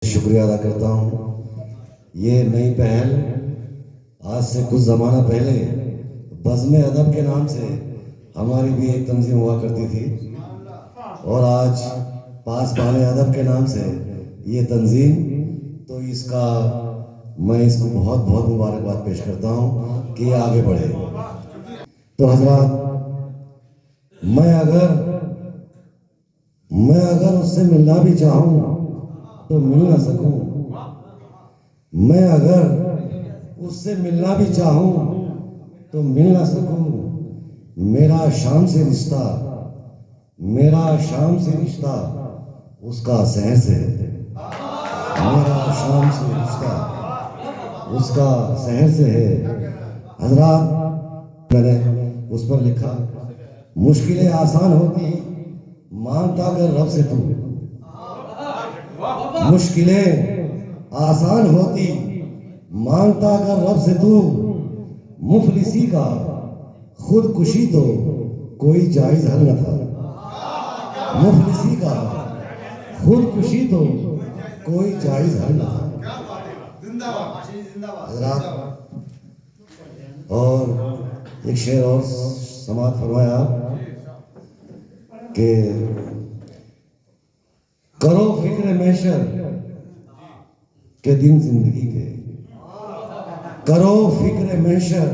شکریہ ادا کرتا ہوں. یہ نئی پہل آج سے کچھ زمانہ پہلے بزم ادب کے نام سے ہماری بھی ایک تنظیم ہوا کرتی تھی، اور آج پاسبان ادب کے نام سے یہ تنظیم، تو اس کا میں اس کو بہت بہت مبارکباد پیش کرتا ہوں کہ یہ آگے بڑھے. تو حضرات، میں اگر اس سے ملنا بھی چاہوں تو مل نہ سکوں. میں اگر اس سے ملنا بھی چاہوں تو مل نہ سکوں. میرا شام سے رشتہ اس کا سحر سے ہے. میرا شام سے رشتہ اس کا سحر سے ہے. حضرات، میں نے اس پر لکھا، مشکلیں آسان ہوتی مانگتا کر رب سے تو. مشکلیں آسان ہوتی مانگتا کر رب سے تو. مفلسی کا خودکشی تو کوئی جائز حل نہ تھا. مفلسی کا خودکشی تو کوئی جائز حل نہ تھا. حضرات، اور ایک شعر اور سماعت فرمایا کہ کرو فکر محشر کے دن زندگی کے. کرو فکر محشر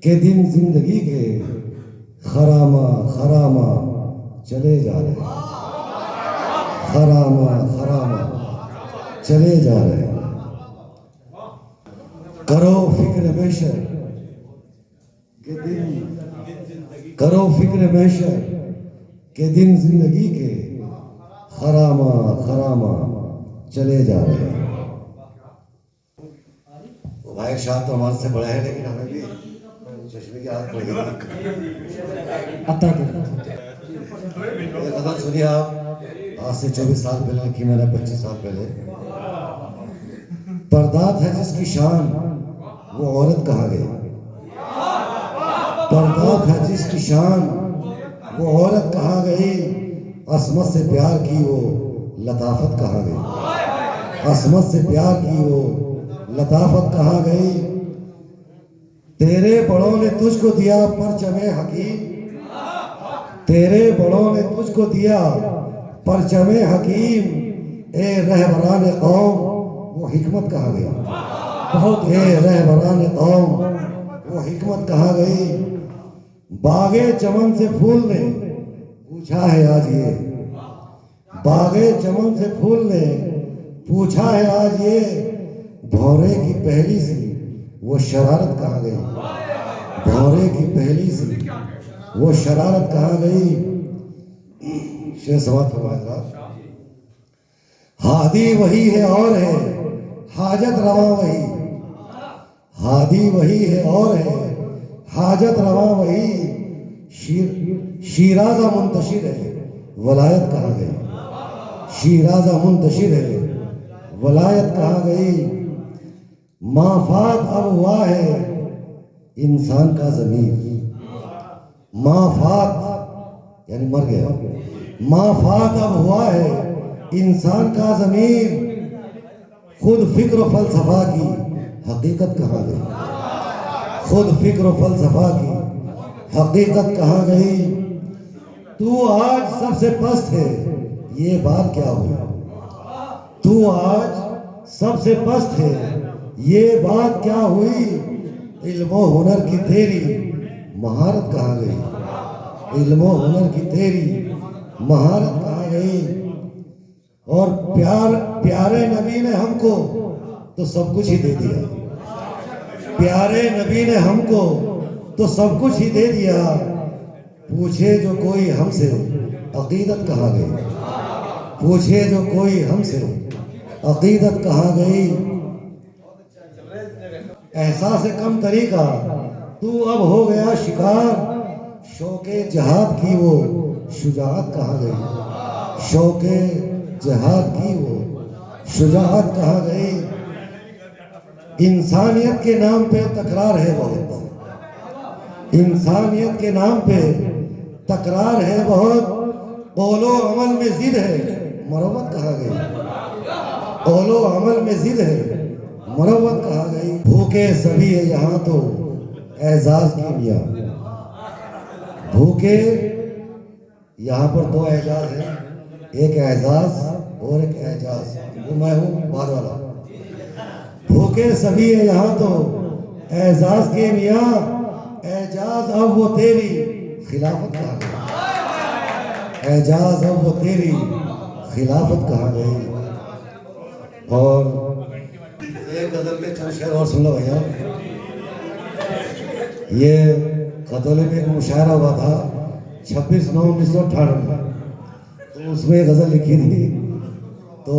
کے دن زندگی کے. خرامہ چلے جا رہے. خرامہ چلے جا رہے. کرو فکر محشر کے دن زندگی کے. خرامہ چلے جا رہے. بھائی شاہ تو ہمارے سے بڑا ہے، لیکن ہمیں بھی چشمے کی عادت پڑ گئی. یہ غزل سنیے آپ. آج سے 24 سال پہلے لکھی میں نے، 25 سال پہلے. پردہ تھا جس کی شان وہ عورت کہاں گئی. پردہ تھا جس کی شان وہ عورت کہاں گئی. عصمت سے پیار کی وہ لطافت کہاں گئی. عصمت سے پیار کی وہ لطافت کہاں گئی. تیرے بڑوں نے تجھ کو دیا پرچم حکیم. تیرے بڑوں نے تجھ کو دیا پرچم حکیم. اے رہبران قوم وہ حکمت کہاں گئی. اے رہبران قوم وہ حکمت کہاں گئی. باغے چمن سے پھول نے پوچھا ہے آج یہ. باغے چمن سے پھول نے پوچھا ہے آج یہ. بھورے کی پہلی سی وہ شرارت کہاں گئی. بھورے کی پہلی سی وہ شرارت کہاں گئی. شیخ سماعت فرمائے. ہادی وہی ہے اور ہے حاجت رواں وہی. ہادی وہی ہے اور ہے حاجت رواں وہی. شیرازہ منتشر ہے ولایت کہاں گئی. شیرازہ منتشر ہے ولایت کہاں گئی. مافات اب ہوا ہے انسان کا ضمیر. مافات یعنی مر گیا. مافات اب ہوا ہے انسان کا ضمیر. خود فکر و فلسفہ کی حقیقت کہاں گئی. خود فکر و فلسفہ کی حقیقت کہاں گئی. تو آج سب سے پست ہے یہ بات کیا ہوئی. تو آج سب سے پست ہے یہ بات کیا ہوئی. علم و ہنر کی تیری مہارت کہاں گئی. علم و ہنر کی تیری مہارت کہاں گئی. اور پیارے نبی نے ہم کو تو سب کچھ ہی دے دیا. پیارے نبی نے ہم کو تو سب کچھ ہی دے دیا. پوچھے جو کوئی ہم سے عقیدت کہاں گئی. پوچھے جو کوئی ہم سے عقیدت کہاں گئی. احساس کم تری کا تو اب ہو گیا شکار. شوق جہاد کی وہ شجاعت کہاں گئی. شوق جہاد کی وہ شجاعت کہاں گئی. انسانیت کے نام پہ تکرار ہے بہت. انسانیت کے نام پہ تکرار ہے بہت. قول و عمل میں ضد ہے مروت کہاں گئی. قول و عمل میں ضد ہے مروت کہا گئی. بھوکے سبھی ہے یہاں تو اعزاز کی میاں. بھوکے یہاں پر دو اعزاز ہیں, ایک اعزاز اور ایک اعجاز. وہ میں ہوں بعد والا. بھوکے سبھی ہے یہاں تو اعزاز کے میاں, اعجاز اب وہ تیری خلافت کہاں گئی. اعجاز اب وہ تیری خلافت کہاں گئی. اور ایک غزل کے چند شعر اور سن لو بھیا. یہ خطولے میں ایک مشاعرہ ہوا تھا 26/9/1998 میں, تو اس میں غزل لکھی تھی, تو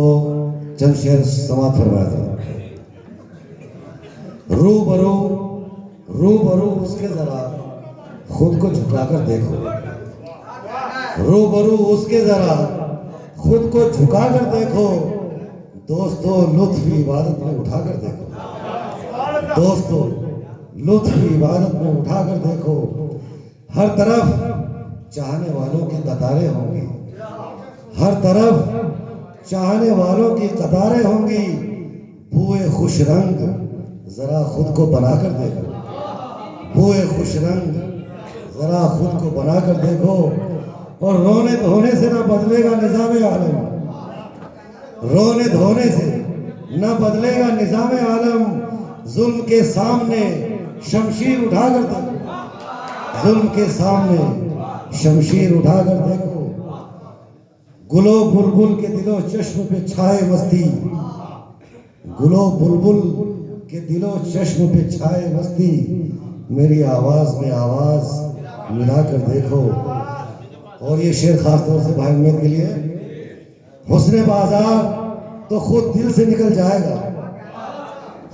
چند شعر سماعت فرمایا تھا. رو برو اس کے ذرا خود کو جھکا کر دیکھو. رو برو اس کے ذرا خود کو جھکا کر دیکھو. دوستو لطف عبادت میں اٹھا کر دیکھو. دوستو لطف عبادت میں اٹھا کر دیکھو. ہر طرف چاہنے والوں کی قطاریں ہوں گی. ہر طرف چاہنے والوں کی قطاریں ہوں گی. بوئے خوش رنگ ذرا خود کو بنا کر دیکھو. بوئے خوش رنگ ذرا خود کو بنا کر دیکھو. اور رونے دھونے سے نہ بدلے گا نظام عالم. رونے دھونے سے نہ بدلے گا نظام عالم. ظلم کے سامنے شمشیر اٹھا کر دیکھو. ظلم کے سامنے شمشیر اٹھا کر دیکھو. گلو بلبل کے دل و چشم پہ چھائے مستی. گلو بلبل کے دل و چشم پہ چھائے مستی. میری آواز میں آواز ملا کر دیکھو. اور یہ شعر خاص طور سے بھائی امید کے لیے. حسن بازار تو خود دل سے نکل جائے گا.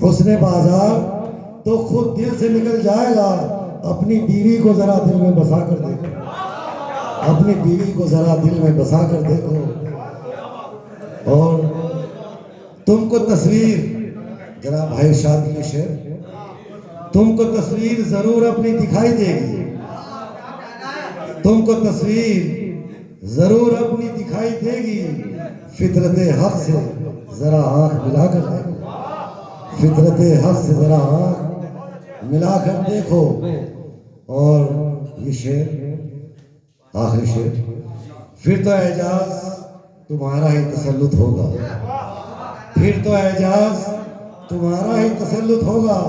حسن بازار تو خود دل سے نکل جائے گا. اپنی بیوی کو ذرا دل میں بسا کر دیکھو. اپنی بیوی کو ذرا دل میں بسا کر دیکھو. اور تم کو تصویر, جناب بھائی ارشاد کی شعر, تم کو تصویر ضرور اپنی دکھائی دے گی. تم کو تصویر ضرور اپنی دکھائی دے گی. فطرت حق سے ذرا آنکھ ملا کر دیکھو. فطرت حق سے ذرا آنکھ ملا کر دیکھو. اور یہ شعر آخری شعر. پھر تو اعجاز تمہارا ہی تسلط ہوگا. پھر تو اعجاز تمہارا ہی تسلط ہوگا.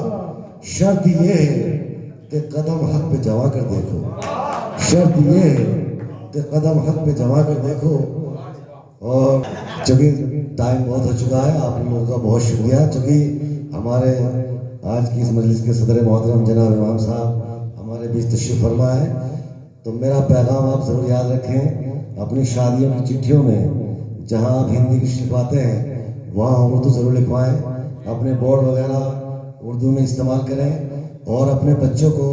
شرط یہ ہے کہ قدم حق پہ جما کر دیکھو. شرط یہ ہے کہ قدم حق پہ جما کر دیکھو. اور چونکہ ٹائم بہت ہو چکا ہے, آپ لوگوں کا بہت شکریہ. چونکہ ہمارے آج کی اس مجلس کے صدر محترم جناب امام صاحب ہمارے بیچ تشریف فرما ہے, تو میرا پیغام آپ ضرور یاد رکھیں. اپنی شادیوں کی چٹھیوں میں جہاں آپ ہندی کی لکھواتے ہیں وہاں اردو ضرور لکھوائیں. اپنے بورڈ وغیرہ اردو میں استعمال کریں. اور اپنے بچوں کو,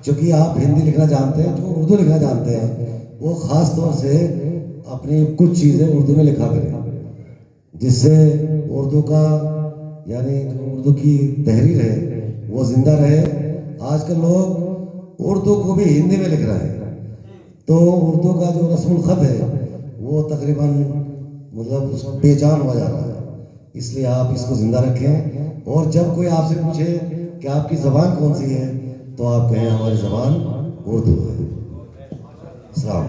چونکہ آپ ہندی لکھنا جانتے ہیں, جو اردو لکھنا جانتے ہیں, وہ خاص طور سے اپنی کچھ چیزیں اردو میں لکھا کریں, جس سے اردو کا یعنی جو اردو کی تحریر ہے وہ زندہ رہے. آج کل لوگ اردو کو بھی ہندی میں لکھ رہے ہیں, تو اردو کا جو رسم الخط ہے وہ تقریباً مطلب بے جان ہو جا رہا ہے. اس لیے آپ اس کو زندہ رکھیں. اور جب کوئی آپ سے پوچھے کہ آپ کی زبان کون سی ہے تو آپ کہیں ہماری زبان اردو ہے. السلام.